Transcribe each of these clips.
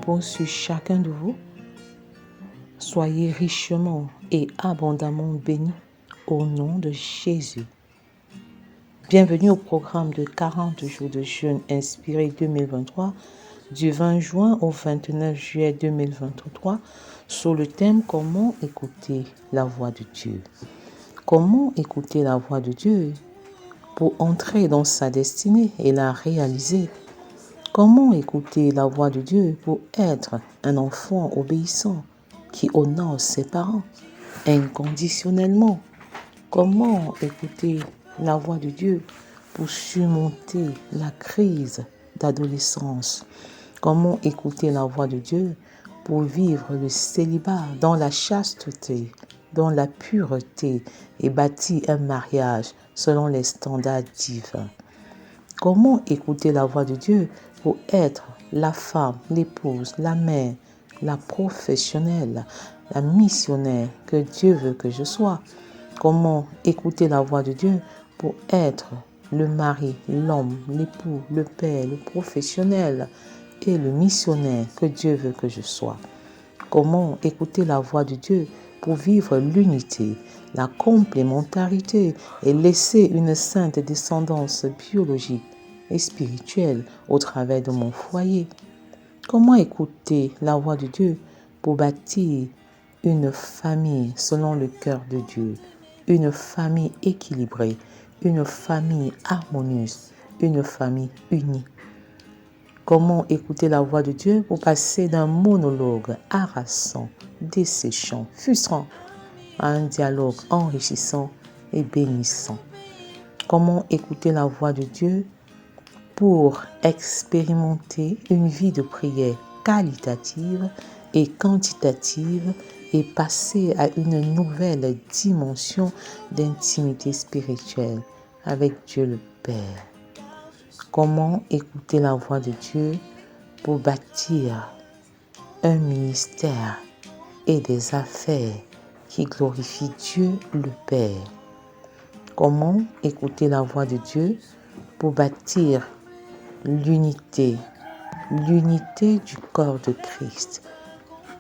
repose sur chacun de vous. Soyez richement et abondamment bénis au nom de Jésus. Bienvenue au programme de 40 jours de jeûne inspiré 2023 du 20 juin au 29 juillet 2023 sur le thème « Comment écouter la voix de Dieu ». Comment écouter la voix de Dieu pour entrer dans sa destinée et la réaliser? Comment écouter la voix de Dieu pour être un enfant obéissant qui honore ses parents inconditionnellement? Comment écouter la voix de Dieu pour surmonter la crise d'adolescence? Comment écouter la voix de Dieu pour vivre le célibat dans la chasteté, dans la pureté et bâtir un mariage selon les standards divins? Comment écouter la voix de Dieu pour être la femme, l'épouse, la mère, la professionnelle, la missionnaire que Dieu veut que je sois? Comment écouter la voix de Dieu pour être le mari, l'homme, l'époux, le père, le professionnel et le missionnaire que Dieu veut que je sois? Comment écouter la voix de Dieu pour vivre l'unité, la complémentarité et laisser une sainte descendance biologique et spirituelle au travers de mon foyer? Comment écouter la voix de Dieu pour bâtir une famille selon le cœur de Dieu, une famille équilibrée, une famille harmonieuse, une famille unie? Comment écouter la voix de Dieu pour passer d'un monologue harassant, desséchant, frustrant à un dialogue enrichissant et bénissant? Comment écouter la voix de Dieu pour expérimenter une vie de prière qualitative et quantitative et passer à une nouvelle dimension d'intimité spirituelle avec Dieu le Père? Comment écouter la voix de Dieu pour bâtir un ministère et des affaires qui glorifient Dieu le Père? Comment écouter la voix de Dieu pour bâtir l'unité du corps de Christ?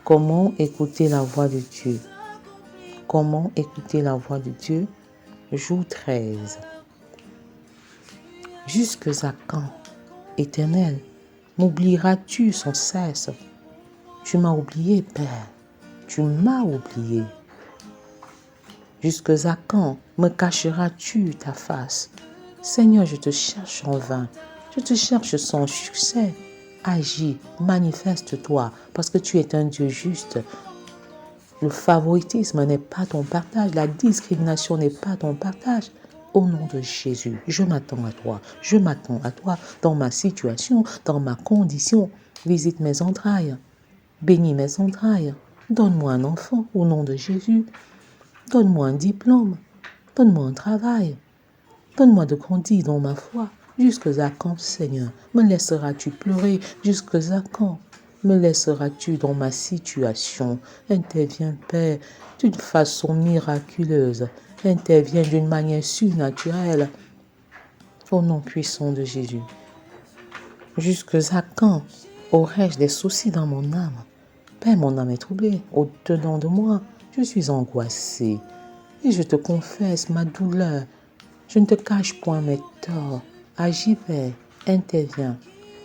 Comment écouter la voix de Dieu? Comment écouter la voix de Dieu? Jour 13. Jusque à quand, Éternel, m'oublieras-tu sans cesse? Tu m'as oublié, Père, tu m'as oublié. Jusque à quand me cacheras-tu ta face? Seigneur, je te cherche en vain, je te cherche sans succès. Agis, manifeste-toi, parce que tu es un Dieu juste. Le favoritisme n'est pas ton partage, la discrimination n'est pas ton partage. Au nom de Jésus, je m'attends à toi. Je m'attends à toi dans ma situation, dans ma condition. Visite mes entrailles. Bénis mes entrailles. Donne-moi un enfant au nom de Jésus. Donne-moi un diplôme. Donne-moi un travail. Donne-moi de grandir dans ma foi. Jusque à quand, Seigneur, me laisseras-tu pleurer? Jusque à quand me laisseras-tu dans ma situation? Interviens, Père, d'une façon miraculeuse. Interviens d'une manière surnaturelle. Au nom puissant de Jésus. Jusque à quand aurais-je des soucis dans mon âme? Père, mon âme est troublée. Au-dedans de moi, je suis angoissée. Et je te confesse ma douleur. Je ne te cache point mes torts. Agis, Père, interviens.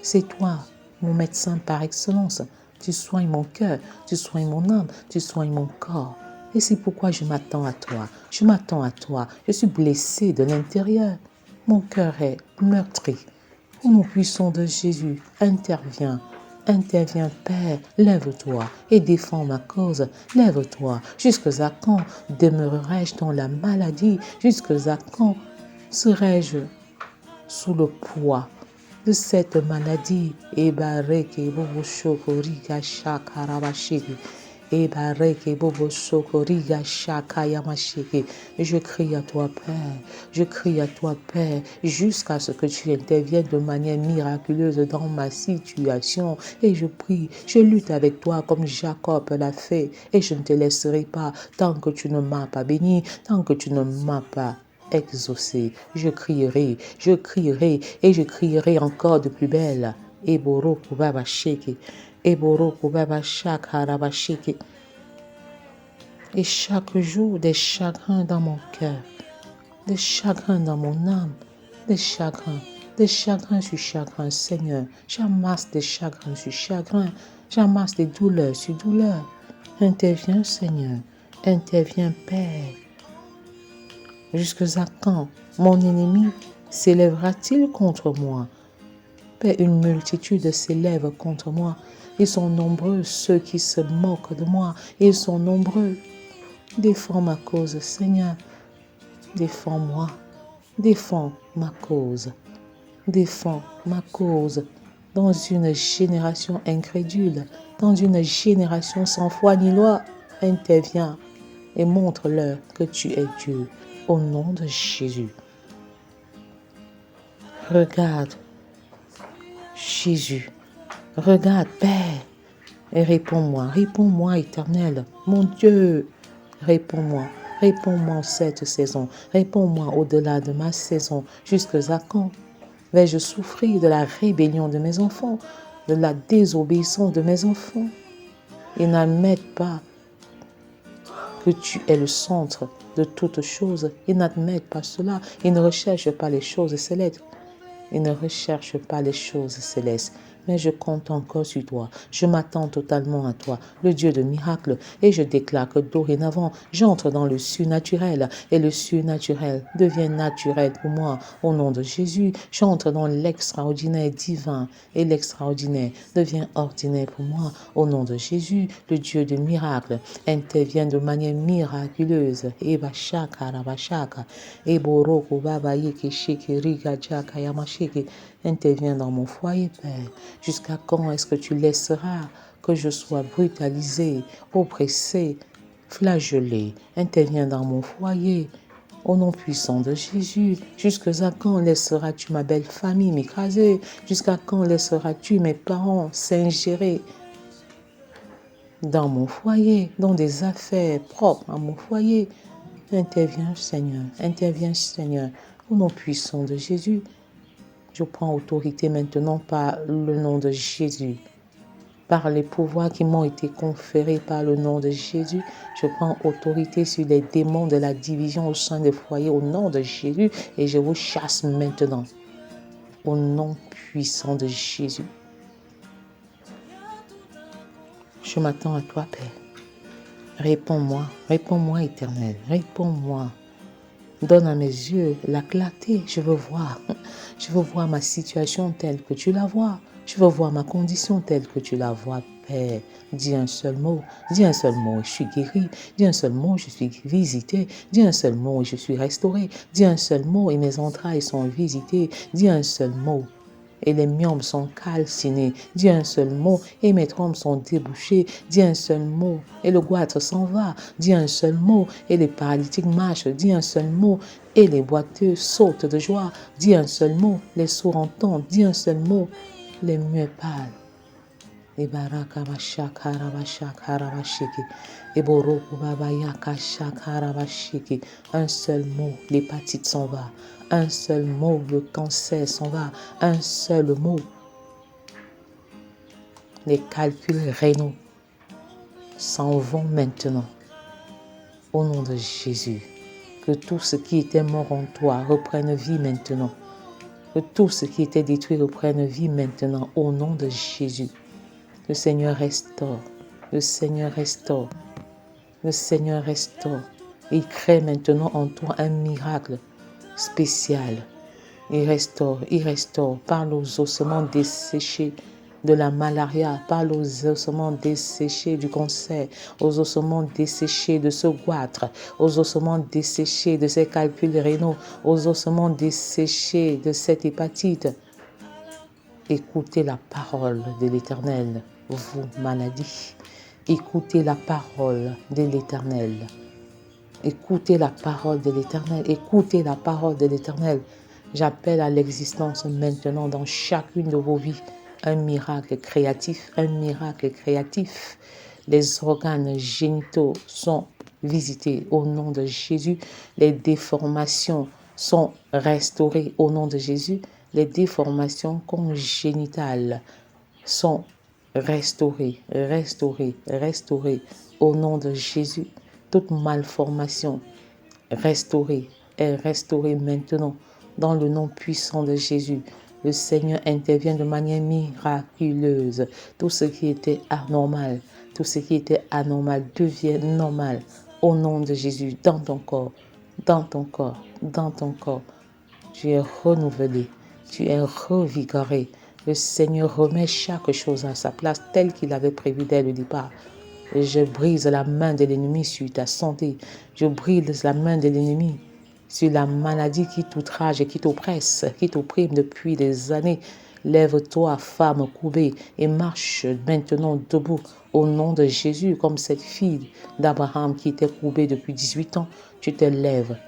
C'est toi, mon médecin par excellence. Tu soignes mon cœur, tu soignes mon âme, tu soignes mon corps. Et c'est pourquoi je m'attends à toi. Je m'attends à toi. Je suis blessée de l'intérieur. Mon cœur est meurtri. Au nom puissant de Jésus, interviens. Interviens, Père, lève-toi et défends ma cause. Lève-toi. Jusque à quand demeurerai-je dans la maladie? Jusque à quand serai-je sous le poids de cette maladie? Ebareke bobo shokoriga shakarabashiri. Ebareke bobo shokoriga shakayamashiri. Je crie à toi, Père. Je crie à toi, Père, jusqu'à ce que tu interviennes de manière miraculeuse dans ma situation. Et je prie, je lutte avec toi comme Jacob l'a fait. Et je ne te laisserai pas tant que tu ne m'as pas béni, tant que tu ne m'as pas exaucé. Je crierai et je crierai encore de plus belle. Eboro kubaba sheke. Eboroko baba shakarabashiki. Et chaque jour, des chagrins dans mon cœur, des chagrins dans mon âme, des chagrins sur chagrins, Seigneur. J'amasse des chagrins sur chagrins, j'amasse des douleurs sur douleurs. Interviens, Seigneur, interviens, Père. Jusqu'à quand mon ennemi s'élèvera-t-il contre moi? Père, une multitude s'élève contre moi. Ils sont nombreux ceux qui se moquent de moi. Ils sont nombreux. Défends ma cause, Seigneur. Défends-moi. Défends ma cause. Défends ma cause. Dans une génération incrédule, dans une génération sans foi ni loi, interviens et montre-leur que tu es Dieu. Au nom de Jésus. Regarde, Jésus. Regarde, Père, et réponds-moi, Éternel, mon Dieu, réponds-moi en cette saison, réponds-moi au-delà de ma saison, jusqu'à quand vais-je souffrir de la rébellion de mes enfants, de la désobéissance de mes enfants? Ils n'admettent pas que tu es le centre de toutes choses, ils n'admettent pas cela, ils ne recherchent pas les choses célestes. Ils ne recherchent pas les choses célestes, mais je compte encore sur toi. Je m'attends totalement à toi, le Dieu de miracles, et je déclare que dorénavant, j'entre dans le surnaturel, et le surnaturel devient naturel pour moi. Au nom de Jésus, j'entre dans l'extraordinaire divin, et l'extraordinaire devient ordinaire pour moi. Au nom de Jésus, le Dieu de miracles intervient de manière miraculeuse. Eba shaka rabashaka, eboroko baba yeke sheke riga jaka yamasheke. Intervient dans mon foyer, Père. Jusqu'à quand est-ce que tu laisseras que je sois brutalisé, oppressé, flagellé? Intervient dans mon foyer. Au nom puissant de Jésus, jusqu'à quand laisseras-tu ma belle famille m'écraser? Jusqu'à quand laisseras-tu mes parents s'ingérer dans mon foyer, dans des affaires propres à mon foyer? Interviens, Seigneur, au nom puissant de Jésus. Je prends autorité maintenant par le nom de Jésus. Par les pouvoirs qui m'ont été conférés par le nom de Jésus, je prends autorité sur les démons de la division au sein des foyers au nom de Jésus et je vous chasse maintenant. Au nom puissant de Jésus. Je m'attends à toi, Père. Réponds-moi, Éternel, réponds-moi. Donne à mes yeux la clarté, je veux voir ma situation telle que tu la vois. Je veux voir ma condition telle que tu la vois, Père. Dis un seul mot, je suis guéri. Dis un seul mot, je suis visité. Dis un seul mot, je suis restauré. Dis un seul mot et mes entrailles sont visitées. Dis un seul mot et les myomes sont calcinés. Dis un seul mot et mes trompes sont débouchées. Dis un seul mot et le goitre s'en va. Dis un seul mot et les paralytiques marchent. Dis un seul mot et les boiteux sautent de joie. Dis un seul mot, les sourds entendent. Dis un seul mot, les muets parlent. Et baraka bashaka rabashaka rabashiki. Et boroko babayaka shaka rabashiki. Un seul mot, l'hépatite s'en va. Un seul mot, le cancer s'en va. Un seul mot, les calculs rénaux s'en vont maintenant. Au nom de Jésus, que tout ce qui était mort en toi reprenne vie maintenant. Que tout ce qui était détruit reprenne vie maintenant. Au nom de Jésus. Le Seigneur restaure. Le Seigneur restaure. Le Seigneur restaure. Il crée maintenant en toi un miracle spécial. Il restaure. Parle aux ossements desséchés de la malaria, parle aux ossements desséchés du cancer, aux ossements desséchés de ce goitre, aux ossements desséchés de ces calculs rénaux, aux ossements desséchés de cette hépatite. Écoutez la parole de l'Éternel, vous maladies. Écoutez la parole de l'Éternel. Écoutez la parole de l'Éternel. Écoutez la parole de l'Éternel. J'appelle à l'existence maintenant dans chacune de vos vies un miracle créatif, un miracle créatif. Les organes génitaux sont visités au nom de Jésus. Les déformations sont restaurées au nom de Jésus. Les déformations congénitales sont restaurer, restaurer, restaurer au nom de Jésus. Toute malformation, restaurer et restaurer maintenant dans le nom puissant de Jésus. Le Seigneur intervient de manière miraculeuse. Tout ce qui était anormal, tout ce qui était anormal devient normal au nom de Jésus dans ton corps, dans ton corps, dans ton corps. Tu es renouvelé, tu es revigoré. Le Seigneur remet chaque chose à sa place telle qu'il avait prévu dès le départ. Et je brise la main de l'ennemi sur ta santé. Je brise la main de l'ennemi sur la maladie qui t'outrage et qui t'oppresse, qui t'opprime depuis des années. Lève-toi, femme courbée, et marche maintenant debout au nom de Jésus, comme cette fille d'Abraham qui était courbée depuis 18 ans. Tu te lèves.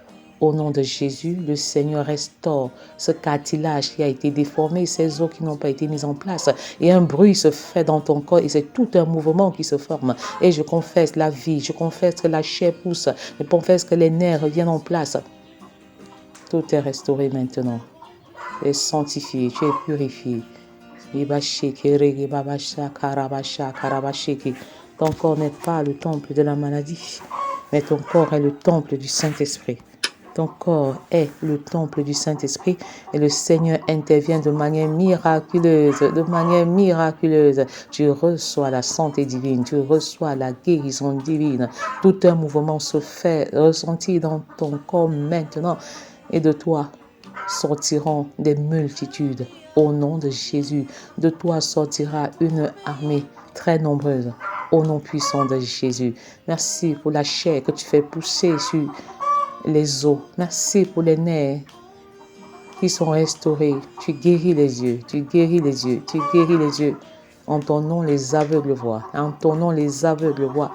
Au nom de Jésus, le Seigneur restaure ce cartilage qui a été déformé, ces os qui n'ont pas été mis en place. Et un bruit se fait dans ton corps et c'est tout un mouvement qui se forme. Et je confesse la vie, je confesse que la chair pousse, je confesse que les nerfs reviennent en place. Tout est restauré maintenant. Tu es sanctifié, tu es purifié. Ton corps n'est pas le temple de la maladie, mais ton corps est le temple du Saint-Esprit. Ton corps est le temple du Saint-Esprit et le Seigneur intervient de manière miraculeuse, de manière miraculeuse. Tu reçois la santé divine, tu reçois la guérison divine. Tout un mouvement se fait ressentir dans ton corps maintenant et de toi sortiront des multitudes au nom de Jésus. De toi sortira une armée très nombreuse au nom puissant de Jésus. Merci pour la chair que tu fais pousser sur les os. Merci pour les nerfs qui sont restaurés. Tu guéris les yeux, tu guéris les yeux, tu guéris les yeux. En ton nom, les aveugles voient. En ton nom, les aveugles voient.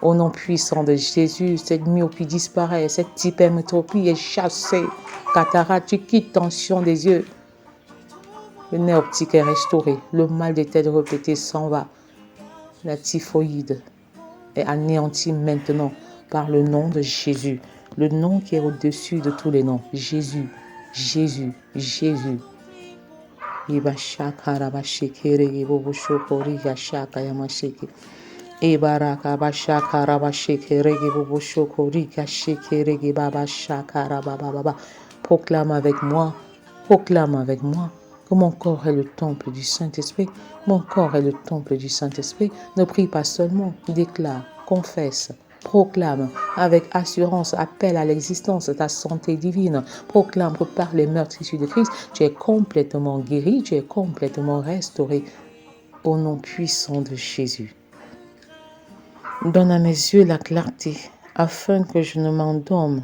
Au nom puissant de Jésus, cette myopie disparaît, cette hypermétropie est chassée. Cataracte, tu quittes tension des yeux. Le nerf optique est restauré. Le mal des têtes répétées s'en va. La typhoïde est anéantie maintenant par le nom de Jésus. Le nom qui est au-dessus de tous les noms. Jésus, Jésus, Jésus. Proclame avec moi que mon corps est le temple du Saint-Esprit. Mon corps est le temple du Saint-Esprit. Ne prie pas seulement, déclare, confesse, proclame avec assurance, appelle à l'existence ta santé divine. Proclame que par les meurtrissures de Christ, tu es complètement guéri, tu es complètement restauré au nom puissant de Jésus. Donne à mes yeux la clarté afin que je ne m'endorme.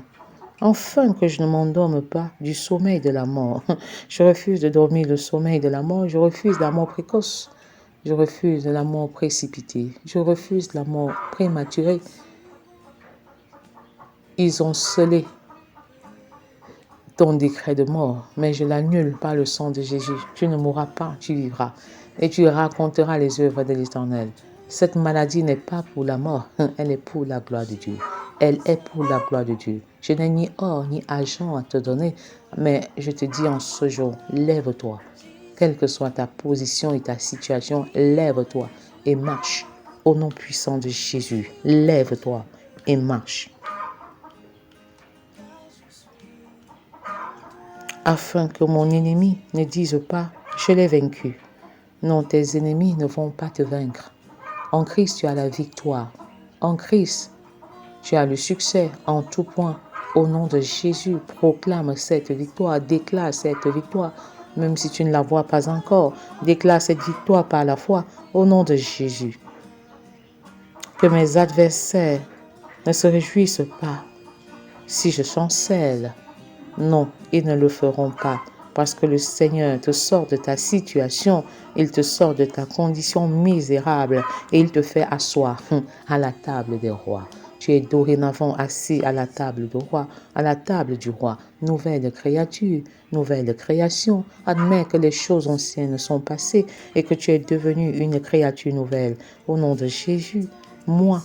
Enfin que je ne m'endorme pas du sommeil de la mort. Je refuse de dormir le sommeil de la mort. Je refuse la mort précoce. Je refuse la mort précipitée. Je refuse la mort prématurée. Ils ont scellé ton décret de mort, mais je l'annule par le sang de Jésus. Tu ne mourras pas, tu vivras. Et tu raconteras les œuvres de l'Éternel. Cette maladie n'est pas pour la mort, elle est pour la gloire de Dieu. Elle est pour la gloire de Dieu. Je n'ai ni or ni argent à te donner, mais je te dis en ce jour, lève-toi. Quelle que soit ta position et ta situation, lève-toi et marche. Au nom puissant de Jésus, lève-toi et marche. Afin que mon ennemi ne dise pas, je l'ai vaincu. Non, tes ennemis ne vont pas te vaincre. En Christ, tu as la victoire. En Christ, tu as le succès en tout point. Au nom de Jésus, proclame cette victoire, déclare cette victoire, même si tu ne la vois pas encore. Déclare cette victoire par la foi, au nom de Jésus. Que mes adversaires ne se réjouissent pas si je chancelle. Non, ils ne le feront pas. Parce que le Seigneur te sort de ta situation, il te sort de ta condition misérable et il te fait asseoir à la table des rois. Tu es dorénavant assis à la table du roi, à la table du roi. Nouvelle créature, nouvelle création. Admets que les choses anciennes sont passées et que tu es devenu une créature nouvelle. Au nom de Jésus, moi,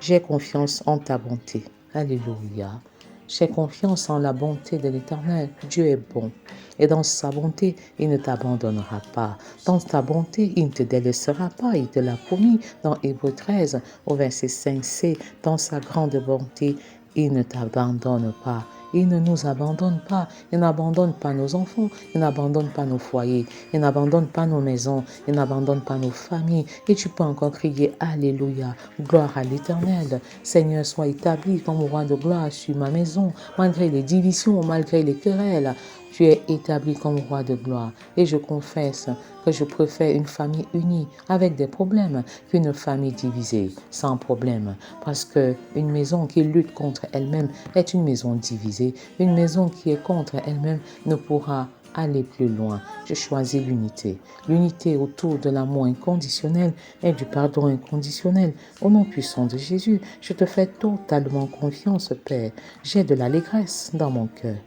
j'ai confiance en ta bonté. Alléluia. J'ai confiance en la bonté de l'Éternel. Dieu est bon. Et dans sa bonté, il ne t'abandonnera pas. Dans ta bonté, il ne te délaissera pas. Il te l'a promis dans Hébreux 13, au verset 5c. Dans sa grande bonté, il ne t'abandonne pas. Il ne nous abandonne pas. Il n'abandonne pas nos enfants. Il n'abandonne pas nos foyers. Il n'abandonne pas nos maisons. Il n'abandonne pas nos familles. Et tu peux encore crier Alléluia. Gloire à l'Éternel. Seigneur, sois établi comme roi de gloire sur ma maison. Malgré les divisions, malgré les querelles, tu es établi comme roi de gloire. Et je confesse que je préfère une famille unie avec des problèmes qu'une famille divisée sans problème. Parce qu'une maison qui lutte contre elle-même est une maison divisée. Une maison qui est contre elle-même ne pourra aller plus loin. Je choisis l'unité. L'unité autour de l'amour inconditionnel et du pardon inconditionnel. Au nom puissant de Jésus, je te fais totalement confiance, Père. J'ai de l'allégresse dans mon cœur.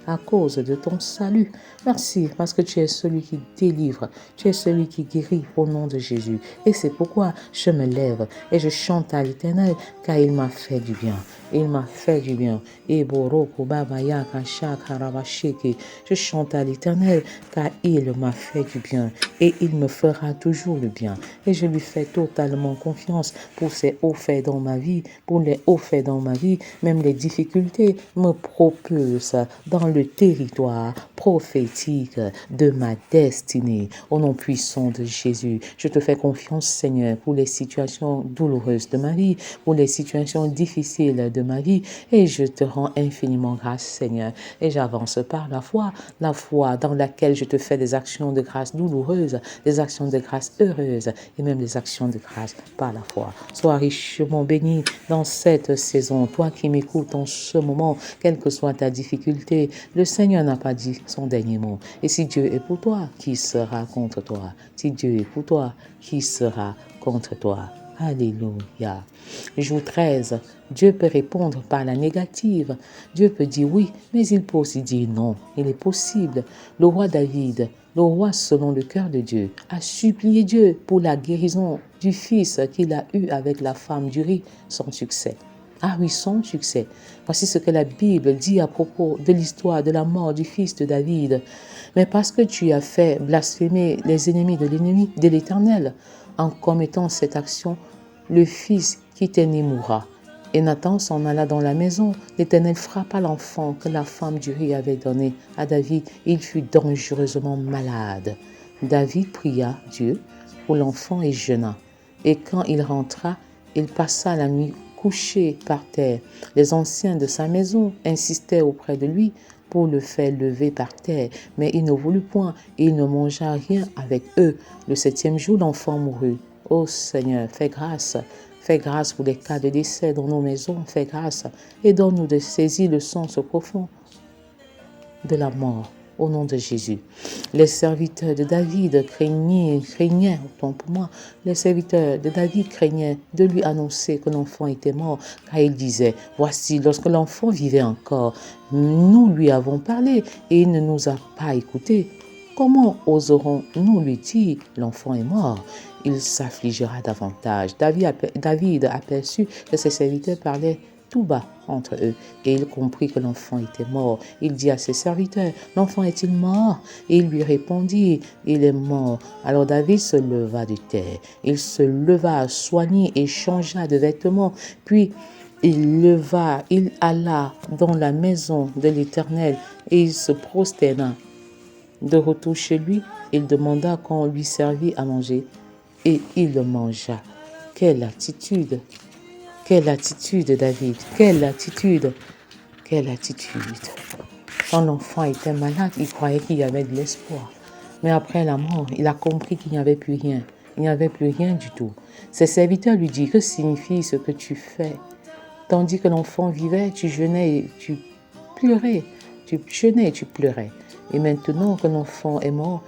À cause de ton salut. Merci parce que tu es celui qui délivre. Tu es celui qui guérit au nom de Jésus. Et c'est pourquoi je me lève et je chante à l'Éternel car il m'a fait du bien. Il m'a fait du bien. Je chante à l'Éternel car il m'a fait du bien et il me fera toujours le bien. Et je lui fais totalement confiance pour ses hauts faits dans ma vie, pour les hauts faits dans ma vie, même les difficultés me propulsent dans le territoire prophétique de ma destinée. Au nom puissant de Jésus, je te fais confiance, Seigneur, pour les situations douloureuses de ma vie, pour les situations difficiles de ma vie, et je te rends infiniment grâce, Seigneur. Et j'avance par la foi dans laquelle je te fais des actions de grâce douloureuses, des actions de grâce heureuses, et même des actions de grâce par la foi. Sois richement béni dans cette saison, toi qui m'écoutes en ce moment, quelle que soit ta difficulté, le Seigneur n'a pas dit son dernier mot. Et si Dieu est pour toi, qui sera contre toi? Si Dieu est pour toi, qui sera contre toi? Alléluia. Jour 13, Dieu peut répondre par la négative. Dieu peut dire oui, mais il peut aussi dire non. Il est possible. Le roi David, le roi selon le cœur de Dieu, a supplié Dieu pour la guérison du fils qu'il a eu avec la femme d'Uri, sans succès. Ah oui, sans succès. Voici ce que la Bible dit à propos de l'histoire de la mort du fils de David. Mais parce que tu as fait blasphémer les ennemis de l'Éternel, en commettant cette action, le fils qui t'est né mourra. Et Nathan s'en alla dans la maison. L'Éternel frappa l'enfant que la femme d'Uri avait donné à David. Il fut dangereusement malade. David pria Dieu pour l'enfant et jeûna. Et quand il rentra, il passa la nuit couché par terre. Les anciens de sa maison insistaient auprès de lui pour le faire lever par terre, mais il ne voulut point et il ne mangea rien avec eux. Le 7e jour, l'enfant mourut. Ô Seigneur, fais grâce pour les cas de décès dans nos maisons, fais grâce et donne-nous de saisir le sens profond de la mort. Au nom de Jésus. Les serviteurs de David craignaient, autant pour moi, les serviteurs de David craignaient de lui annoncer que l'enfant était mort, car il disait, voici, lorsque l'enfant vivait encore, nous lui avons parlé et il ne nous a pas écoutés. Comment oserons-nous lui dire, l'enfant est mort? Il s'affligera davantage. David aperçut que ses serviteurs parlaient tout bas entre eux, et il comprit que l'enfant était mort. Il dit à ses serviteurs, l'enfant est-il mort? Et il lui répondit, il est mort. Alors David se leva de terre. Il se leva, soigné et changea de vêtements. Puis il alla dans la maison de l'Éternel et il se prosterna. De retour chez lui, il demanda qu'on lui servit à manger et il le mangea. Quelle attitude! Quelle attitude, David! Quelle attitude! Quelle attitude! Quand l'enfant était malade, il croyait qu'il y avait de l'espoir. Mais après la mort, il a compris qu'il n'y avait plus rien. Il n'y avait plus rien du tout. Ses serviteurs lui disent, que signifie ce que tu fais? Tandis que l'enfant vivait, tu jeûnais et tu pleurais. Tu jeûnais et tu pleurais. Et maintenant que l'enfant est mort,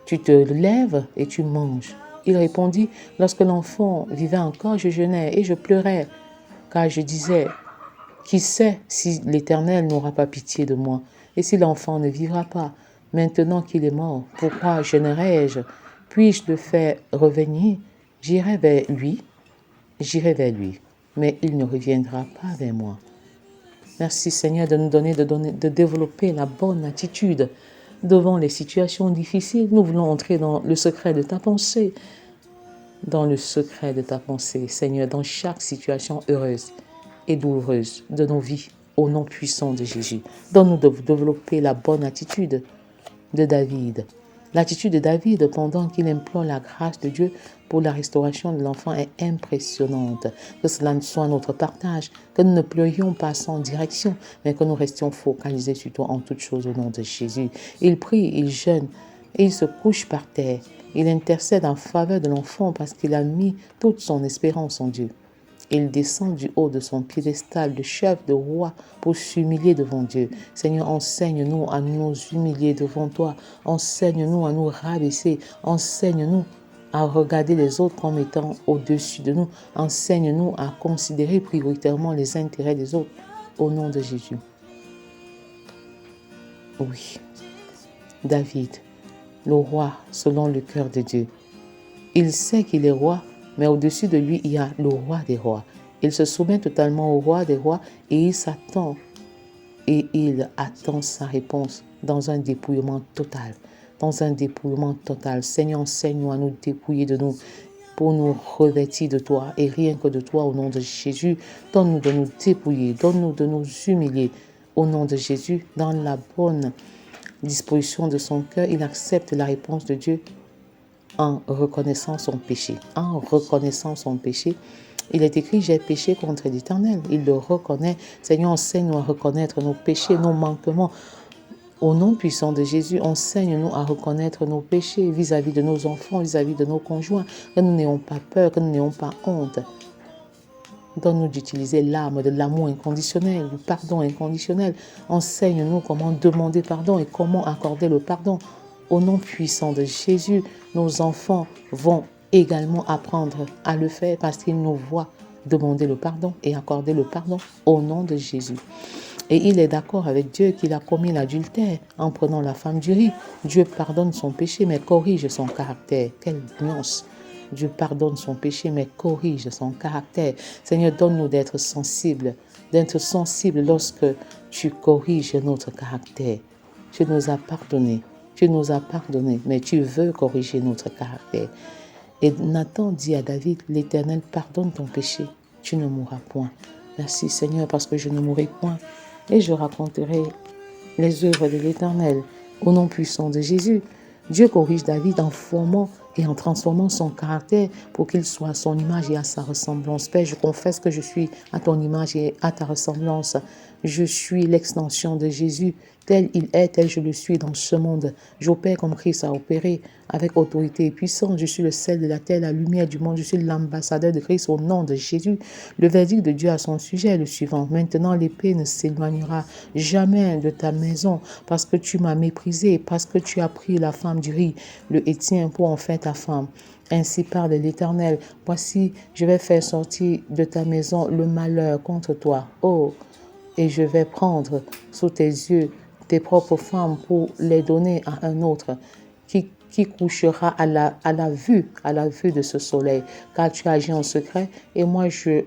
tu te lèves et tu manges. Il répondit, lorsque l'enfant vivait encore, je jeûnais et je pleurais, car je disais, qui sait si l'Éternel n'aura pas pitié de moi, et si l'enfant ne vivra pas, maintenant qu'il est mort, pourquoi jeûnerais-je? Puis-je le faire revenir? J'irai vers lui. mais il ne reviendra pas vers moi. Merci Seigneur de nous donner, de développer la bonne attitude devant les situations difficiles. Nous voulons entrer dans le secret de ta pensée, dans le secret de ta pensée, Seigneur, dans chaque situation heureuse et douloureuse de nos vies, au nom puissant de Jésus. Donne-nous de développer la bonne attitude de David. L'attitude de David pendant qu'il implore la grâce de Dieu pour la restauration de l'enfant est impressionnante. Que cela ne soit notre partage, que nous ne pleurions pas sans direction, mais que nous restions focalisés sur toi en toutes choses au nom de Jésus. Il prie, il jeûne et il se couche par terre. Il intercède en faveur de l'enfant parce qu'il a mis toute son espérance en Dieu. Il descend du haut de son piédestal de chef, de roi, pour s'humilier devant Dieu. Seigneur, enseigne-nous à nous humilier devant toi. Enseigne-nous à nous rabaisser. Enseigne-nous à regarder les autres comme étant au-dessus de nous. Enseigne-nous à considérer prioritairement les intérêts des autres. Au nom de Jésus. Oui, David, le roi selon le cœur de Dieu. Il sait qu'il est roi, mais au-dessus de lui, il y a le roi des rois. Il se soumet totalement au roi des rois et il attend sa réponse dans un dépouillement total. Dans un dépouillement total. Seigneur, enseigne-nous à nous dépouiller de nous pour nous revêtir de toi et rien que de toi au nom de Jésus. Donne-nous de nous dépouiller, donne-nous de nous humilier au nom de Jésus. Dans la bonne disposition de son cœur, il accepte la réponse de Dieu en reconnaissant son péché. En reconnaissant son péché, il est écrit, j'ai péché contre l'Éternel. Il le reconnaît. Seigneur, enseigne-nous à reconnaître nos péchés, nos manquements. Au nom puissant de Jésus, enseigne-nous à reconnaître nos péchés vis-à-vis de nos enfants, vis-à-vis de nos conjoints. Que nous n'ayons pas peur, que nous n'ayons pas honte. Donne-nous d'utiliser l'arme de l'amour inconditionnel, du pardon inconditionnel. Enseigne-nous comment demander pardon et comment accorder le pardon. Au nom puissant de Jésus, nos enfants vont également apprendre à le faire parce qu'ils nous voient demander le pardon et accorder le pardon au nom de Jésus. Et il est d'accord avec Dieu qu'il a commis l'adultère en prenant la femme d'Uri. Dieu pardonne son péché mais corrige son caractère. Quelle nuance! Dieu pardonne son péché mais corrige son caractère. Seigneur, donne-nous d'être sensibles lorsque tu corriges notre caractère. Tu nous as pardonné. Tu nous as pardonné, mais tu veux corriger notre caractère. Et Nathan dit à David, l'Éternel pardonne ton péché, tu ne mourras point. Merci Seigneur, parce que je ne mourrai point. Et je raconterai les œuvres de l'Éternel au nom puissant de Jésus. Dieu corrige David en formant et en transformant son caractère pour qu'il soit à son image et à sa ressemblance. Père, je confesse que je suis à ton image et à ta ressemblance. Je suis l'extension de Jésus. Tel il est, tel je le suis dans ce monde. J'opère comme Christ a opéré, avec autorité et puissance. Je suis le sel de la terre, la lumière du monde. Je suis l'ambassadeur de Christ au nom de Jésus. Le verdict de Dieu à son sujet est le suivant. Maintenant, l'épée ne s'éloignera jamais de ta maison parce que tu m'as méprisé, parce que tu as pris la femme d'Uri, le Héthien, pour en faire ta femme. Ainsi parle l'Éternel. Voici, je vais faire sortir de ta maison le malheur contre toi. Oh, et je vais prendre sous tes yeux tes propres femmes pour les donner à un autre qui couchera à la vue de ce soleil, car tu as agi en secret et moi je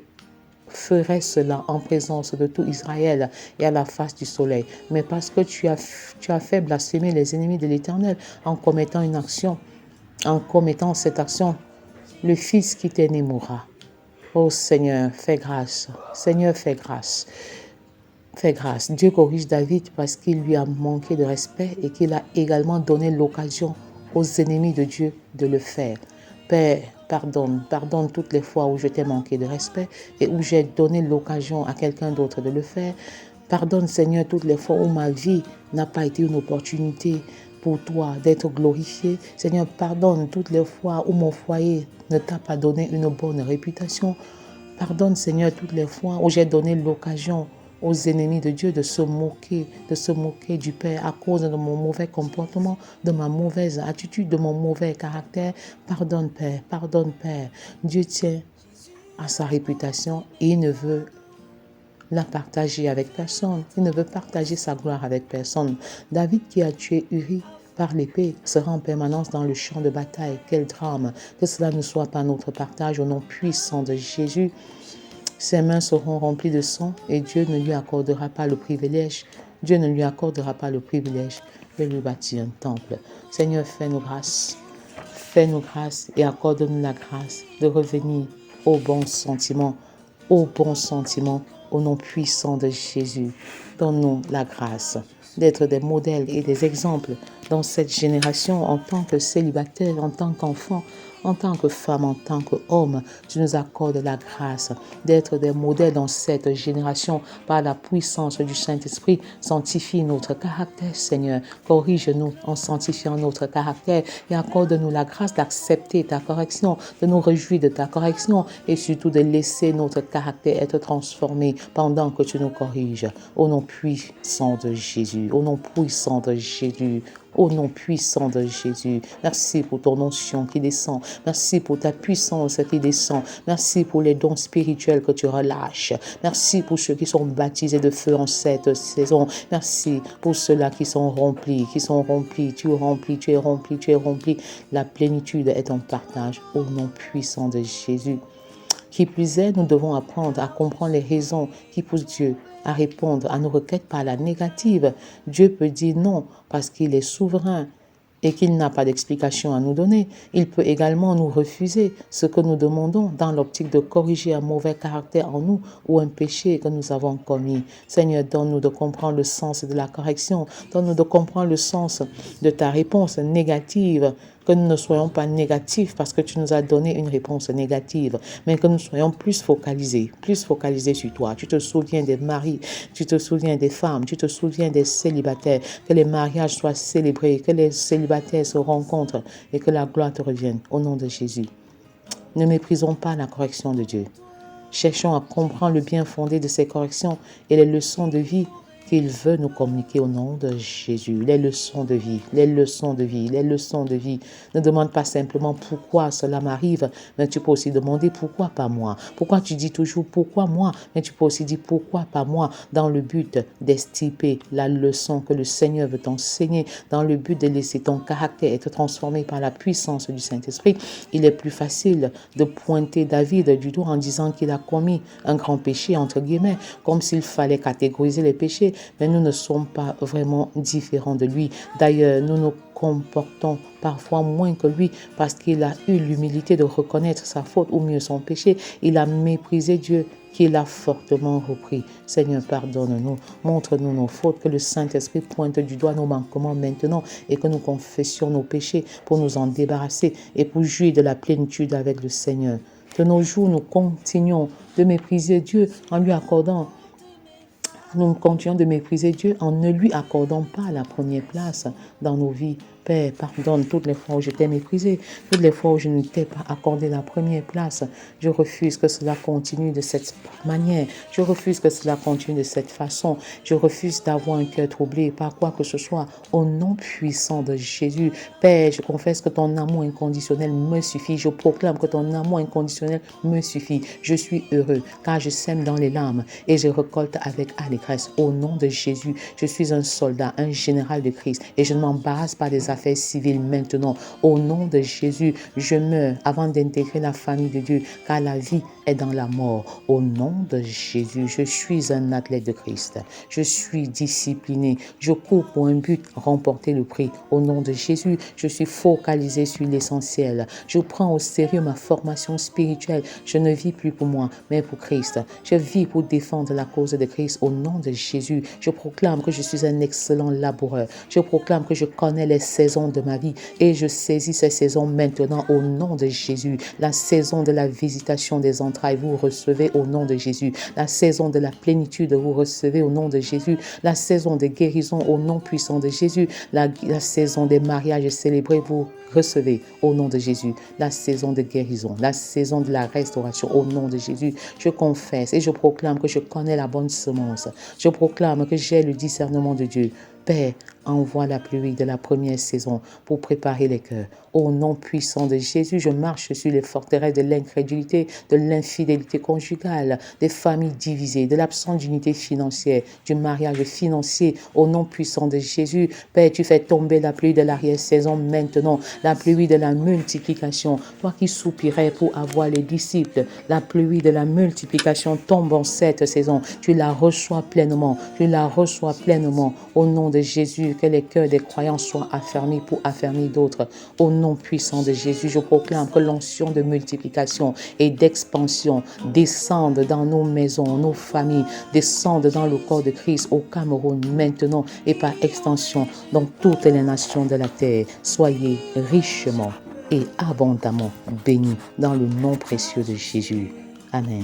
ferai cela en présence de tout Israël et à la face du soleil. Mais parce que tu as fait blasphémer les ennemis de l'Éternel en commettant cette action, le fils qui t'est né mourra. Oh Seigneur, fais grâce. Seigneur, fais grâce. Fais grâce. Dieu corrige David parce qu'il lui a manqué de respect et qu'il a également donné l'occasion aux ennemis de Dieu de le faire. Père, pardonne toutes les fois où je t'ai manqué de respect et où j'ai donné l'occasion à quelqu'un d'autre de le faire. Pardonne, Seigneur, toutes les fois où ma vie n'a pas été une opportunité pour toi d'être glorifié. Seigneur, pardonne toutes les fois où mon foyer ne t'a pas donné une bonne réputation. Pardonne, Seigneur, toutes les fois où j'ai donné l'occasion aux ennemis de Dieu de se moquer du Père à cause de mon mauvais comportement, de ma mauvaise attitude, de mon mauvais caractère. Pardonne, Père, pardonne, Père. Dieu tient à sa réputation et il ne veut la partager avec personne. Il ne veut partager sa gloire avec personne. David qui a tué Uri par l'épée sera en permanence dans le champ de bataille. Quel drame! Que cela ne soit pas notre partage au nom puissant de Jésus. Ses mains seront remplies de sang et Dieu ne lui accordera pas le privilège. Dieu ne lui accordera pas le privilège de lui bâtir un temple. Seigneur, fais-nous grâce. Fais-nous grâce et accorde-nous la grâce de revenir au bon sentiment, au nom puissant de Jésus. Donne-nous la grâce d'être des modèles et des exemples dans cette génération en tant que célibataire, en tant qu'enfant, en tant que femme, en tant qu'homme. Tu nous accordes la grâce d'être des modèles dans cette génération par la puissance du Saint-Esprit. Sanctifie notre caractère, Seigneur. Corrige-nous en sanctifiant notre caractère et accorde-nous la grâce d'accepter ta correction, de nous réjouir de ta correction et surtout de laisser notre caractère être transformé pendant que tu nous corriges. Au nom puissant de Jésus, au nom puissant de Jésus. Au nom puissant de Jésus, merci pour ton onction qui descend. Merci pour ta puissance qui descend. Merci pour les dons spirituels que tu relâches. Merci pour ceux qui sont baptisés de feu en cette saison. Merci pour ceux-là qui sont remplis, Tu es rempli, tu es rempli, tu es rempli. La plénitude est en partage. Au nom puissant de Jésus. Qui plus est, nous devons apprendre à comprendre les raisons qui poussent Dieu à répondre à nos requêtes par la négative. Dieu peut dire non parce qu'il est souverain et qu'il n'a pas d'explication à nous donner. Il peut également nous refuser ce que nous demandons dans l'optique de corriger un mauvais caractère en nous ou un péché que nous avons commis. Seigneur, donne-nous de comprendre le sens de la correction. Donne-nous de comprendre le sens de ta réponse négative. Que nous ne soyons pas négatifs parce que tu nous as donné une réponse négative, mais que nous soyons plus focalisés sur toi. Tu te souviens des maris, tu te souviens des femmes, tu te souviens des célibataires, que les mariages soient célébrés, que les célibataires se rencontrent et que la gloire te revienne au nom de Jésus. Ne méprisons pas la correction de Dieu. Cherchons à comprendre le bien fondé de ces corrections et les leçons de vie qu'il veut nous communiquer au nom de Jésus. Les leçons de vie, les leçons de vie, les leçons de vie. Ne demande pas simplement pourquoi cela m'arrive, mais tu peux aussi demander pourquoi pas moi. Pourquoi tu dis toujours pourquoi moi, mais tu peux aussi dire pourquoi pas moi, dans le but d'estiper la leçon que le Seigneur veut t'enseigner, dans le but de laisser ton caractère être transformé par la puissance du Saint-Esprit. Il est plus facile de pointer David du doigt en disant qu'il a commis un grand péché, entre guillemets, comme s'il fallait catégoriser les péchés. Mais nous ne sommes pas vraiment différents de lui. D'ailleurs, nous nous comportons parfois moins que lui parce qu'il a eu l'humilité de reconnaître sa faute ou mieux son péché. Il a méprisé Dieu qu'il a fortement repris. Seigneur, pardonne-nous, montre-nous nos fautes, que le Saint-Esprit pointe du doigt nos manquements maintenant et que nous confessions nos péchés pour nous en débarrasser et pour jouir de la plénitude avec le Seigneur. De nos jours, nous continuons de mépriser Dieu en lui accordant Nous continuons de mépriser Dieu en ne lui accordant pas la première place dans nos vies. Père, pardonne toutes les fois où je t'ai méprisé, toutes les fois où je ne t'ai pas accordé la première place. Je refuse que cela continue de cette manière. Je refuse que cela continue de cette façon. Je refuse d'avoir un cœur troublé par quoi que ce soit. Au nom puissant de Jésus, Père, je confesse que ton amour inconditionnel me suffit. Je proclame que ton amour inconditionnel me suffit. Je suis heureux car je sème dans les larmes et je récolte avec allégresse. Au nom de Jésus, je suis un soldat, un général de Christ et je ne m'embarrasse pas des affaires civiles maintenant. Au nom de Jésus, je meurs avant d'intégrer la famille de Dieu, car la vie est dans la mort. Au nom de Jésus, je suis un athlète de Christ. Je suis discipliné. Je cours pour un but, remporter le prix. Au nom de Jésus, je suis focalisé sur l'essentiel. Je prends au sérieux ma formation spirituelle. Je ne vis plus pour moi, mais pour Christ. Je vis pour défendre la cause de Christ. Au nom de Jésus, je proclame que je suis un excellent laboureur. Je proclame que je connais les saisons de ma vie et je saisis ces saisons maintenant au nom de Jésus. La saison de la visitation des entrailles, vous recevez au nom de Jésus. La saison de la plénitude, vous recevez au nom de Jésus. La saison de guérison au nom puissant de Jésus. La saison des mariages célébrés, vous recevez au nom de Jésus. La saison de guérison, la saison de la restauration au nom de Jésus. Je confesse et je proclame que je connais la bonne semence. Je proclame que j'ai le discernement de Dieu. Père, envoie la pluie de la première saison pour préparer les cœurs. Au nom puissant de Jésus, je marche sur les forteresses de l'incrédulité, de l'infidélité conjugale, des familles divisées, de l'absence d'unité financière, du mariage financier. Au nom puissant de Jésus, Père, tu fais tomber la pluie de l'arrière-saison maintenant, la pluie de la multiplication. Toi qui soupirais pour avoir les disciples, la pluie de la multiplication tombe en cette saison. Tu la reçois pleinement, tu la reçois pleinement. Au nom de Jésus, que les cœurs des croyants soient affermis pour affermir d'autres. Au nom puissant de Jésus, je proclame que l'onction de multiplication et d'expansion descende dans nos maisons, nos familles, descende dans le corps de Christ au Cameroun maintenant et par extension dans toutes les nations de la terre. Soyez richement et abondamment bénis dans le nom précieux de Jésus. Amen.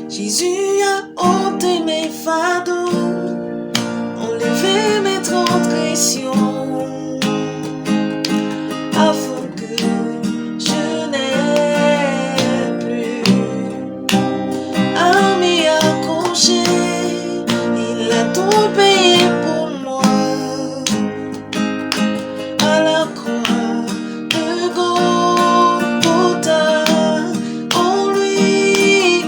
Jésus a ôté mes fardeaux, enlevé mes transgressions, afin que je n'ai plus à m'y accrocher. Il a tout payé pour moi à la croix de Golgotha. En lui,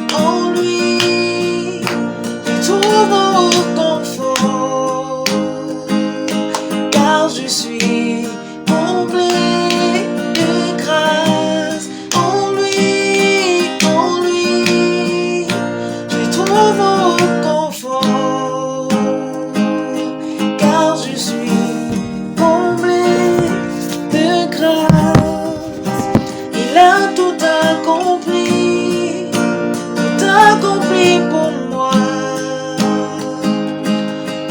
je trouve confort, car je suis comblé de grâce. En lui, je trouve confort, car je suis comblé de grâce. Il a tout accompli pour moi.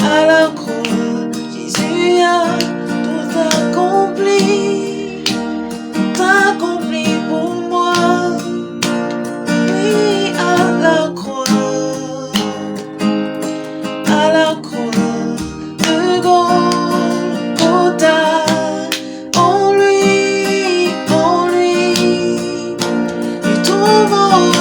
À la croix, Jésus a tout accompli pour moi. Oui, à la croix de Golgotha. En lui, je trouve